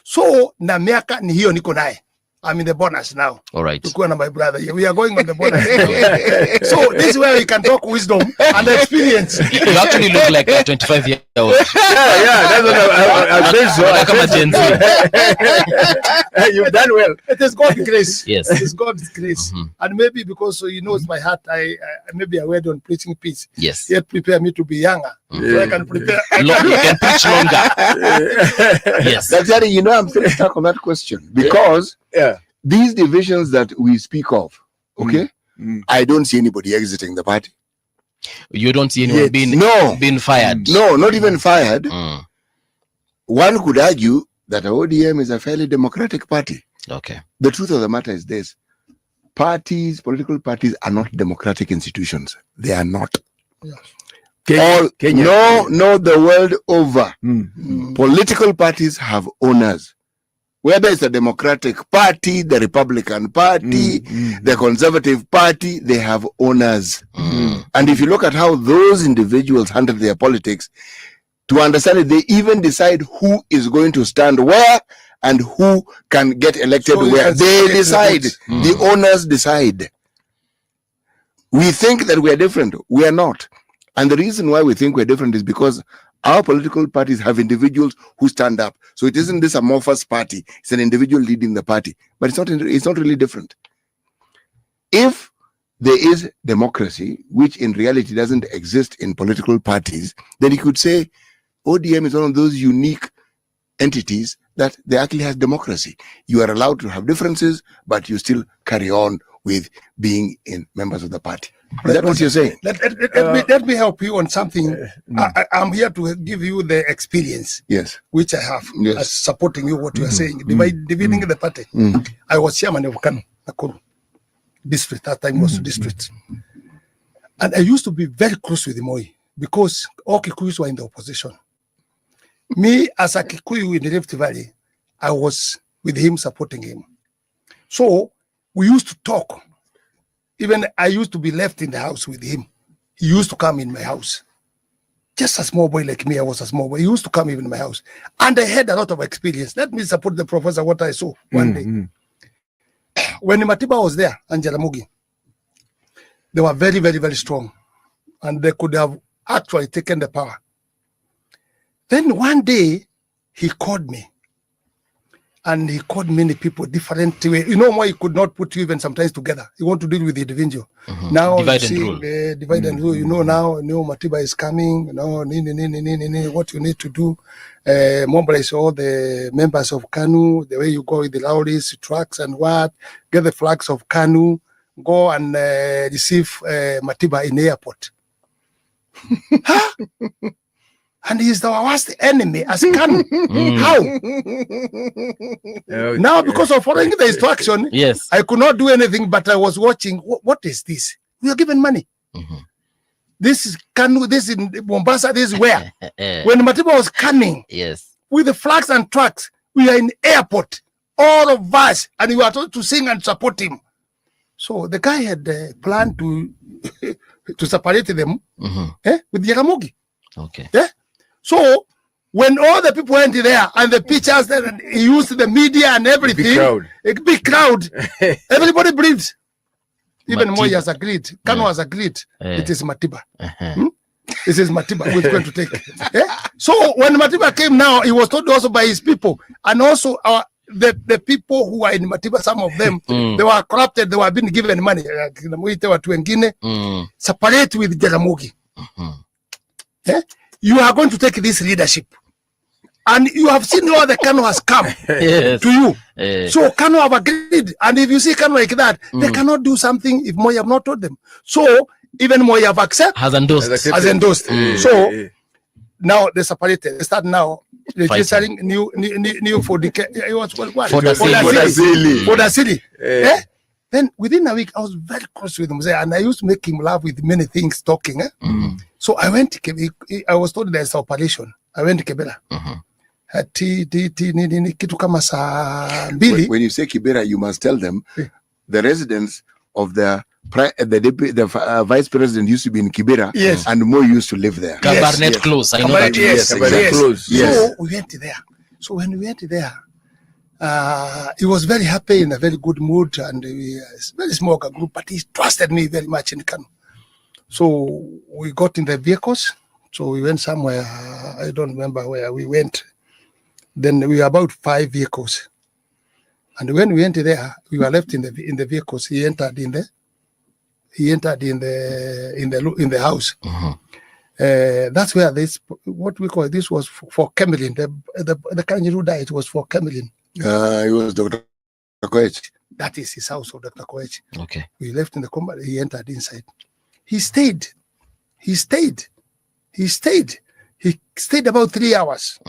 So na miaka ni hiyo niko naye. I'm in the bonus now. All right. Tukuwa na my brother. We are going on the bonus. So this is where we can talk wisdom and experience. You actually look like a 25-year-old. Yeah, that's what I think so. You've done well. It is God's grace. Yes. It is God's grace. And maybe because he knows my heart, I maybe I went on preaching peace. Yes. Yet prepare me to be younger. So I can prepare. You can preach longer. Yes. That's why, I'm still stuck on that question. Because these divisions that we speak of, okay, I don't see anybody exiting the party. You don't see anyone being fired? No, not even fired. One could argue that ODM is a fairly democratic party. Okay. The truth of the matter is this. Political parties are not democratic institutions. They are not. Yes. Kenya. No, the world over. Political parties have owners. Whether it's a Democratic Party, the Republican Party, the Conservative Party, they have owners. And if you look at how those individuals handle their politics, to understand it, they even decide who is going to stand where and who can get elected where. They decide. The owners decide. We think that we are different. We are not. And the reason why we think we're different is because our political parties have individuals who stand up. So it isn't this amorphous party. It's an individual leading the party. But it's not really different. If there is democracy, which in reality doesn't exist in political parties, then you could say ODM is one of those unique entities that they actually has democracy. You are allowed to have differences, but you still carry on with being in members of the party. Is that what you're saying? Let me help you on something. I'm here to give you the experience. Yes. Which I have as supporting you what you are saying. Dividing the party. I was chairman of Kano, Nakuru district. That time was district. And I used to be very close with Moi because all Kikuyus were in the opposition. Me, as a Kikuyu in the Rift Valley, I was with him, supporting him. So we used to talk. Even I used to be left in the house with him. He used to come in my house. Just a small boy like me, I was a small boy. He used to come even in my house. And I had a lot of experience. Let me support the professor what I saw one day. When Matiba was there, and Jaramogi, they were very, very, very strong. And they could have actually taken the power. Then one day, he called me. And he called many people different way. Why he could not put you even sometimes together. He want to deal with the individual. Now divide and rule. Divide and rule. Now Matiba is coming. What you need to do. Mobilize all the members of KANU. The way you go with the lorries, trucks, and what. Get the flags of KANU. Go and receive Matiba in the airport. And he's the worst enemy as KANU. How? Now, because of following the instruction, yes, I could not do anything, but I was watching. What is this? We are given money. This is KANU, this is in Mombasa, this is where? When Matiba was coming, yes, with the flags and trucks, we are in airport, all of us, and we are told to sing and support him. So the guy had planned to separate them with Jaramogi. Okay. So when all the people went there and the pictures, and he used the media and everything, a big crowd, everybody believes. Even Moi has agreed, KANU has agreed. It is Matiba. This is Matiba who is going to take. So when Matiba came now, he was told also by his people, and also the people who are in Matiba, some of them, they were corrupted, they were being given money. Separate with Jaramogi. You are going to take this leadership. And you have seen all the Kanu has come Yes. to you. So Kanu have agreed. And if you see Kanu like that, they cannot do something if Moi have not told them. So even Moi have accepted. Has endorsed. So now they separated. They start now registering new for the city. Then within a week, I was very close with him, and I used to make him laugh with many things talking. So I went to Kibera. I was told there's an operation. I went to Kibera. Kitu kama saa mbili. When you say Kibera, you must tell them the residence of the vice president used to be in Kibera, and Moi used to live there. Cabernet Close. I know that. Yes, Close. So we went there. So when we went there, he was very happy, in a very good mood, and we very small group, but he trusted me very much in Kanu. So we got in the vehicles. So we went somewhere. I don't remember where we went. Then we were about 5 vehicles, and when we went there, we were left in the vehicles. He entered in the house. That's where this, what we call it, this was for Camelin. The Kanye who died was for Camelin. It was Dr. Koech. That is his house, of Dr. Koech. Okay. We left in the combat. He entered inside. He stayed about 3 hours.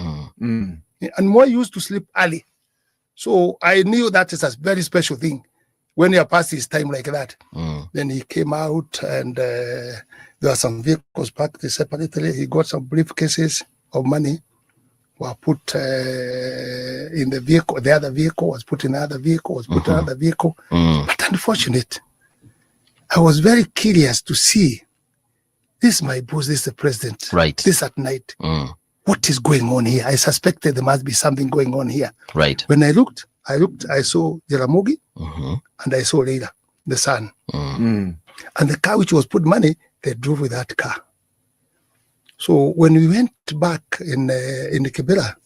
And Moi used to sleep early. So I knew that is a very special thing when he passed his time like that. Then he came out, and there were some vehicles parked separately. He got some briefcases of money, were put in the vehicle. The other vehicle was put in another vehicle, was put in another vehicle. But unfortunate, I was very curious to see, this is my boss, this is the president. Right. This at night. What is going on here? I suspected there must be something going on here. Right. When I looked, I saw Jaramogi, and I saw Raila, the son. And the car which was put money, they drove with that car. So when we went back in the Kibera,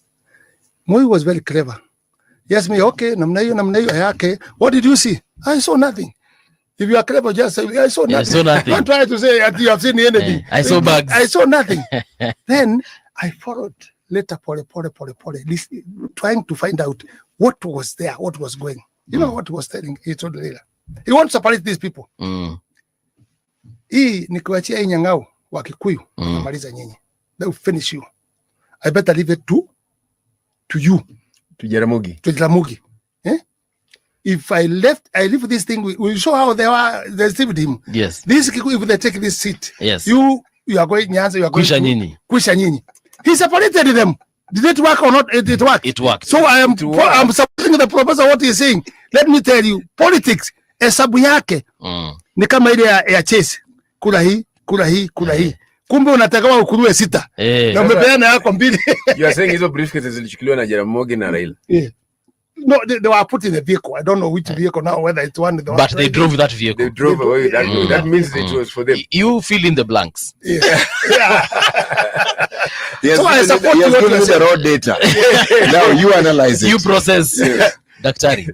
Moi was very clever. He asked me, okay, okay, what did you see? I saw nothing. If you are clever, just say, I saw nothing. Don't try to say that you have seen anything. I saw bugs. I saw nothing. Then I followed later, trying to find out what was there, what was going. You know what he was telling? He told Raila, he wants to separate these people. Hii nikiwachia hii nyang'au wa Kikuyu, namaliza nyinyi. They will finish you. I better leave it to you. To Jaramogi. If I leave this thing, we'll show how they received him. Yes. This Kikuyu, if they take this seat, yes, you are going, Nyanza, you are going Kwisha nyinyi. He separated them. Did it work or not? It worked. It worked. So I'm supporting the professor what he's saying. Let me tell you, politics, hesabu yake ni kama ile ya chess. Kula hii. Kumbe unataka ukurue 6. Na umepeana yako 2. You are saying hizo briefcases zilichukuliwa na Jaramogi na Raila. No, they were put in the vehicle. I don't know which vehicle now, whether it's one. But they drove that vehicle. They drove away. That means it was for them. You fill in the blanks. So I support you with the raw data. Now you analyze it. You process. Daktari,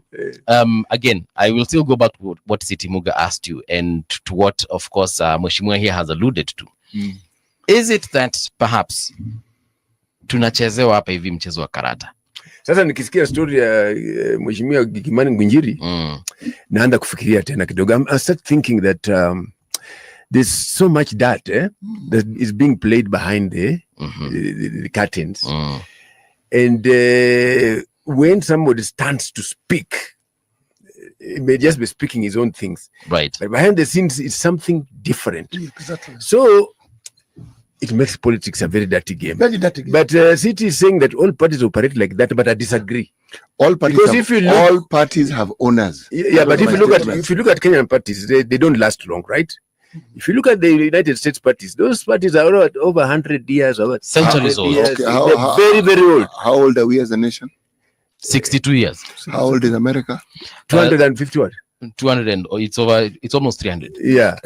again, I will still go back to what Siti Muga asked you and to what, of course, Mheshimiwa here has alluded to. Is it that perhaps tunachezewa hapa hivi mchezo wa karata? Sasa nikisikia story ya Mheshimiwa Kimani Ngunjiri, naanza kufikiria tena kidogo. I start thinking that there's so much that is being played behind the curtains. And when somebody stands to speak, he may just be speaking his own things. Right. But behind the scenes, it's something different. Exactly. So it makes politics a very dirty game. Very dirty game. But City is saying that all parties operate like that, but I disagree. All parties have owners. Yeah, but if you look at Kenyan parties, they don't last long, right? If you look at the United States parties, those parties are over 100 years, over centuries old. Okay, they're very, very old. How old are we as a nation? 62 years. How old is America? 250 what? 200 and it's almost 300. Yeah.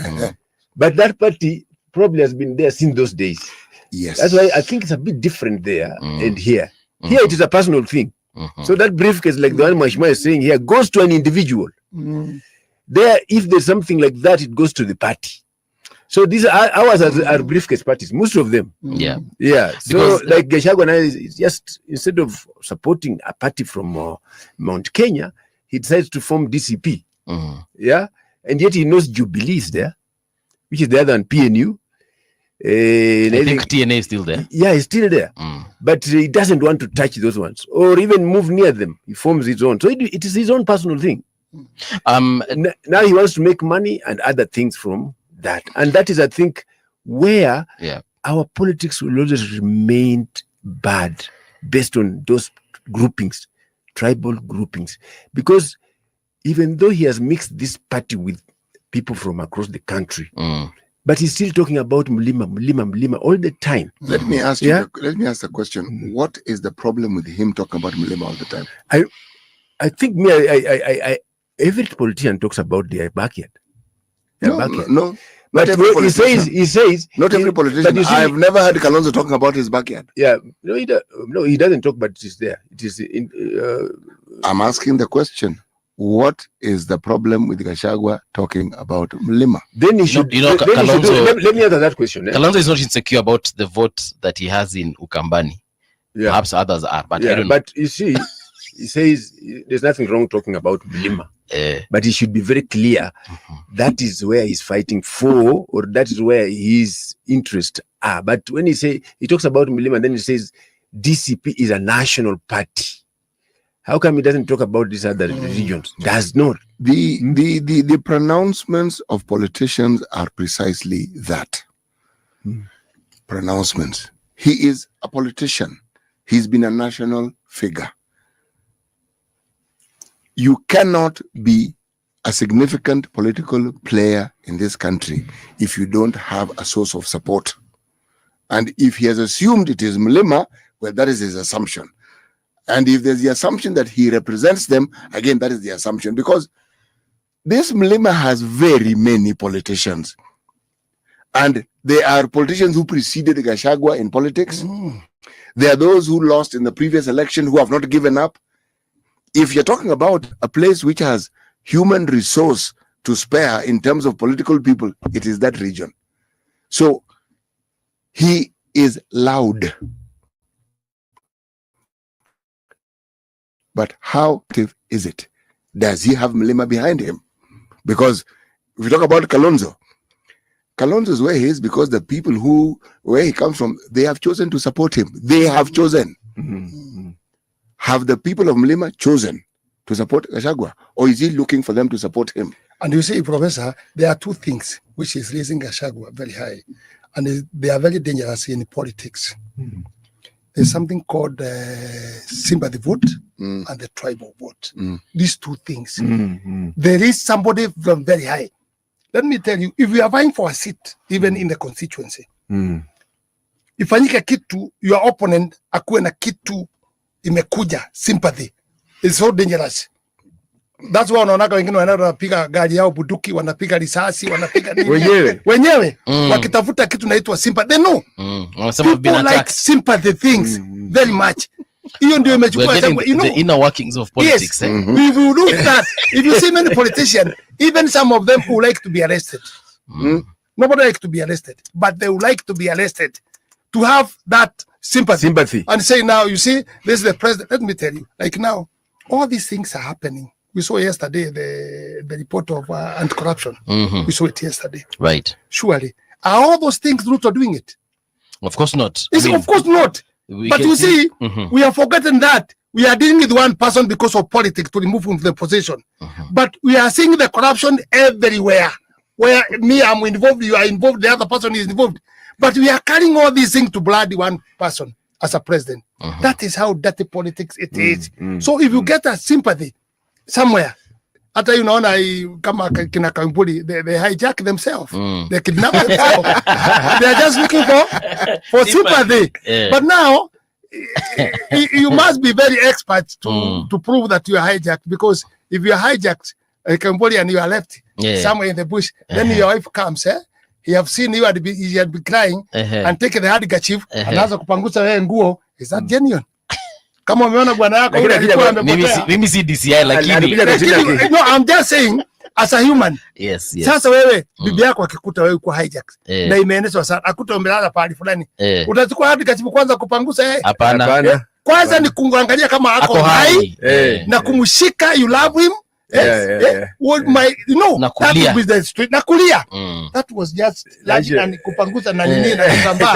But that party probably has been there since those days. Yes. That's why I think it's a bit different there and here. Here it is a personal thing. So that briefcase, like the one Mheshimiwa is saying here, goes to an individual. There, if there's something like that, it goes to the party. So these are ours are briefcase parties, most of them. Yeah. Yeah. So Because, like Gachagua now is just, instead of supporting a party from Mount Kenya, he decides to form DCP. Yeah. And yet he knows Jubilee is there, which is the other than PNU. I think TNA is still there. Yeah, he's still there. But he doesn't want to touch those ones or even move near them. He forms his own. So it is his own personal thing. Now he wants to make money and other things from that. And that is, I think, where our politics will always remain bad based on those groupings, tribal groupings. Because even though he has mixed this party with people from across the country, but he's still talking about Mlima all the time. Let me ask you. Let me ask the question: what is the problem with him talking about Mlima all the time? I think every politician talks about their backyard. No. But he says not every politician. I've never heard Kalonzo talking about his backyard. Yeah, no, he doesn't talk, but it is there. It is. I'm asking the question: what is the problem with Gachagua talking about Mlima? Then he should. Kalonzo, let me answer that question. Kalonzo is not insecure about the vote that he has in Ukambani. Yeah. Perhaps others are, but I don't know. But you see, he says there's nothing wrong talking about Mlima. But he should be very clear that is where he's fighting for, or that is where his interests are. But when he talks about Mlima, then he says DCP is a national party. How come he doesn't talk about these other regions? Does not. The pronouncements of politicians are precisely that. Pronouncements. He is a politician. He's been a national figure. You cannot be a significant political player in this country if you don't have a source of support. And if he has assumed it is Mlima, well, that is his assumption. And if there's the assumption that he represents them, again, that is the assumption. Because this Mlima has very many politicians. And there are politicians who preceded Gachagua in politics. There are those who lost in the previous election who have not given up. If you're talking about a place which has human resource to spare in terms of political people, it is that region. So he is loud. But how active is it? Does he have Mlima behind him? Because if you talk about Kalonzo's where he is because the people where he comes from, they have chosen to support him. They have chosen. Have the people of Mlima chosen to support Gachagua, or is he looking for them to support him? And you see, Professor, there are two things which is raising Gachagua very high, and they are very dangerous in politics. There's something called sympathy vote and the tribal vote. These two things. There is somebody from very high. Let me tell you, if you are vying for a seat, even in the constituency, ifanyike kitu, your opponent akuwe na kitu imekuja, sympathy, is so dangerous. That's why wanaonaka wengine wanapiga gari yao buduki, wanapiga risasi, wanapiga nini wenyewe wakitafuta kitu naitwa sympathy. They know people like sympathy things very much. Hiyo ndio imechukua, you know, the inner workings of politics. Yes. We will look at if you see many politicians, even some of them who like to be arrested. Nobody likes to be arrested, but they would like to be arrested to have that sympathy and say, now you see, this is the president. Let me tell you, like now, all these things are happening. We saw yesterday the report of anti-corruption. We saw it yesterday. Right. Surely, are all those things Ruto doing it? Of course not. Of course not. But you see, we have forgotten that we are dealing with one person because of politics to remove him from the position. But we are seeing the corruption everywhere. Where me, I'm involved, you are involved, the other person is involved. But we are carrying all these things to bloody one person as a president. That is how dirty politics it is. So if you get a sympathy somewhere, hata you know, kama kina Kambuli, they hijack themselves. They kidnap themselves. They are just looking for sympathy. But now, you must be very expert to prove that you are hijacked. Because if you are hijacked, Kambuli, and you are left somewhere in the bush, then your wife comes, he have seen you, he had been crying, and take the handkerchief, and has kupangusa wewe nguo. Is that genuine? Kama umeona bwana yako mimi si DCI lakini no, I'm just saying as a human. Yes. Sasa wewe bibi yako akikuta wewe kwa hijack na imeenezwa sana, akuta umelala pahali fulani, utachukua hadi katibu kwanza kupangusa yeye? Hapana. Kwanza ni kuangalia kama ako hai na kumshika, you love him. What my that would be the street nakulia. That was just and kupangusa na nini na kusambaa.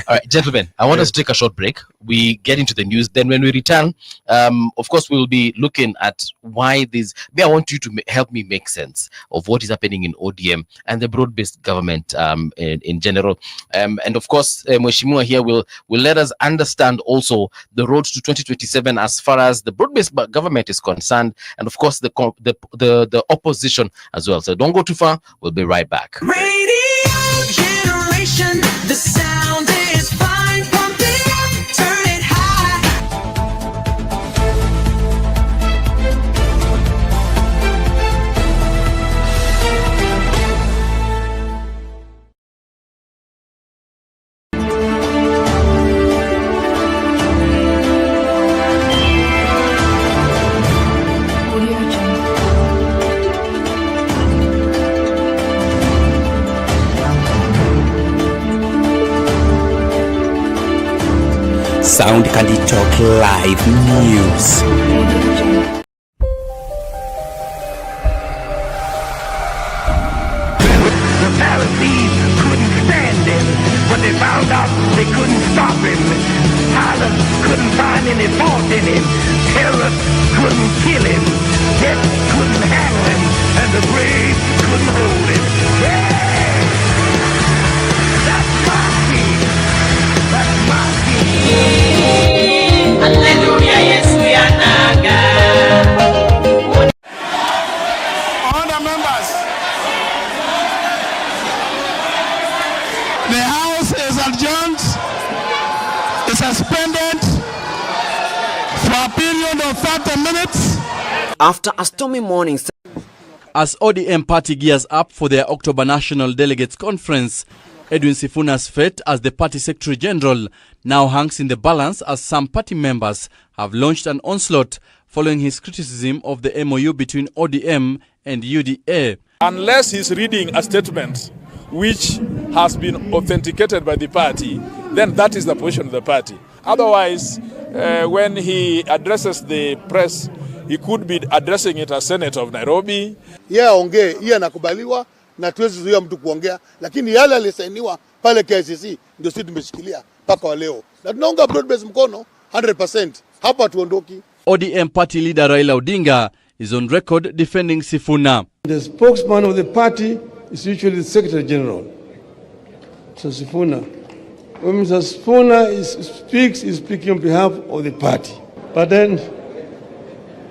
All right, gentlemen, I want us to take a short break. We get into the news. Then when we return, of course, we'll be looking at why this. I want you to help me make sense of what is happening in ODM and the broad-based government in general. And of course, Mheshimiwa here will let us understand also the road to 2027 as far as the broad-based government is concerned, and of course the opposition as well. So don't go too far. We'll be right back. Radio generation, the sound is fine. Pump it up, turn it high. Sound Candy Talk Live News. The Pharisees couldn't stand him, but they found out they couldn't stop him. Pilate couldn't find any fault in him. Herod couldn't kill him. Death couldn't handle him, and the grave couldn't hold him. Yeah! That's my king. That's my king. Hallelujah, yes we are naga. Honor members. The House is adjourned, is suspended for a period of 30 minutes. After a stormy morning, as ODM party gears up for their October National Delegates Conference, Edwin Sifuna's fate as the party Secretary General now hangs in the balance as some party members have launched an onslaught following his criticism of the MOU between ODM and UDA. Unless he's reading a statement which has been authenticated by the party, then that is the position of the party. Otherwise, when he addresses the press, he could be addressing it as Senator of Nairobi. Ongee, anakubaliwa na tuwezi zuia mtu kuongea, lakini yale alisainiwa pale KICC ndio sisi tumeshikilia mpaka leo. Na tunaunga broad-based mkono 100%. Hapa tuondoki. ODM party leader Raila Odinga is on record defending Sifuna. The spokesman of the party is usually the Secretary General, Mr. Sifuna. When Mr. Sifuna speaks, he's speaking on behalf of the party. But then,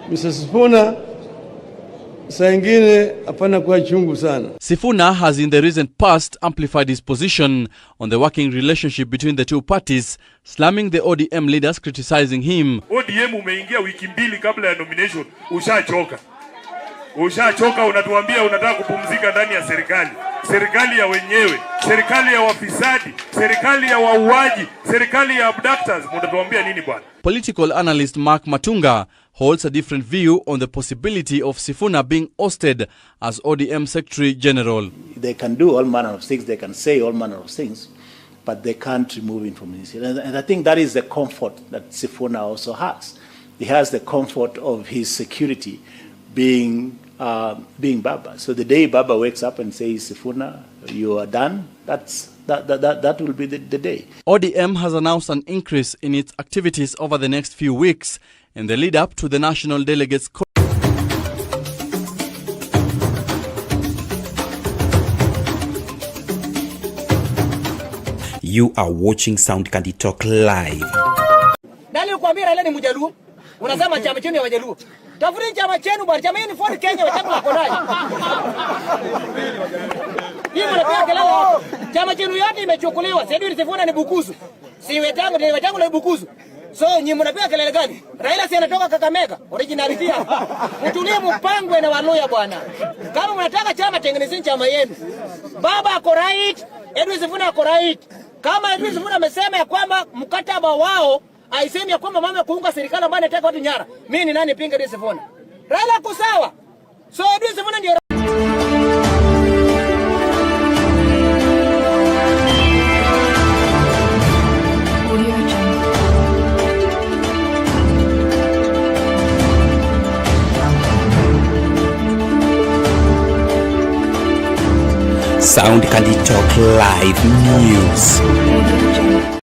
Mr. Sifuna, Sifuna has in the recent past amplified his position on the working relationship between the two parties, slamming the ODM leaders criticizing him. ODM umeingia wiki mbili kabla ya nomination, ushachoka. Ushachoka, unatuambia unataka kupumzika ndani ya serikali. Serikali ya wenyewe, serikali ya wafisadi, serikali ya wauaji, serikali ya abductors. Mtatuambia nini bwana? Political analyst Mark Matunga holds a different view on the possibility of Sifuna being ousted as ODM Secretary General. They can do all manner of things, they can say all manner of things, but they can't remove him from his seat. And I think that is the comfort that Sifuna also has. He has the comfort of his security being Baba. So the day Baba wakes up and says, Sifuna, you are done, that will be the day. ODM has announced an increase in its activities over the next few weeks in the lead up to the National Delegates Conference. You are watching Sound Candy Talk Live. Nani ukwambia Raila ni Mjaluo? Unasema chama chenu ya Wajaluo. Tafuteni chama chenu bwana, chama yenu Ford Kenya wataka wako nayo. Hii mnapiga kelele hapo. Chama chenu yote imechukuliwa. Sasa Sifuna ni bukusu. Si wetangu na bukusu. So nyinyi mnapiga kelele gani? Raila si anatoka Kakamega, originality hapa. Mtulie mpangwe na Waluya bwana. Kama mnataka chama, tengenezeni chama yenu. Baba ako right, Edwin Sifuna ako right. Kama Edwin Sifuna amesema ya kwamba mkataba wao aisemi ya kwamba mama kuunga serikali ambayo inataka watu nyara. Mimi ni nani pinga Edwin Sifuna? Raila ako sawa. So Edwin Sifuna ndio Sound Candy Talk Live News.